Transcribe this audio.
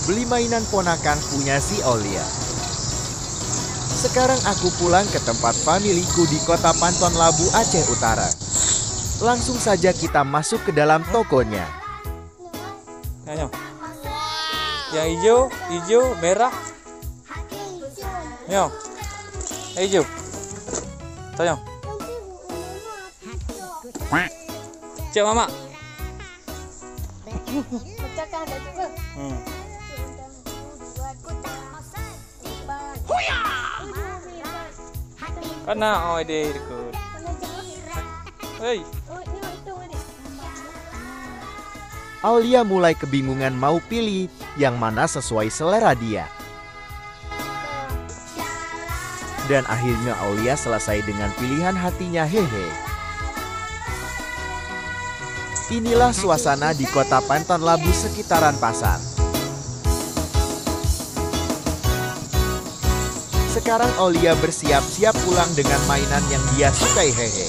beli mainan ponakan punya si Aulia. Sekarang aku pulang ke tempat familiku di kota Panton Labu, Aceh Utara. Langsung saja kita masuk ke dalam tokonya. Ayo. Yang hijau, merah. Yo. Hijau. Tanya. Cek mama. Karena ide ikut. Hei. Aulia mulai kebingungan mau pilih yang mana sesuai selera dia. Dan akhirnya Aulia selesai dengan pilihan hatinya, hehe. Inilah suasana di kota Panton Labu sekitaran pasar. Sekarang Aulia bersiap-siap pulang dengan mainan yang dia sukai, hehe.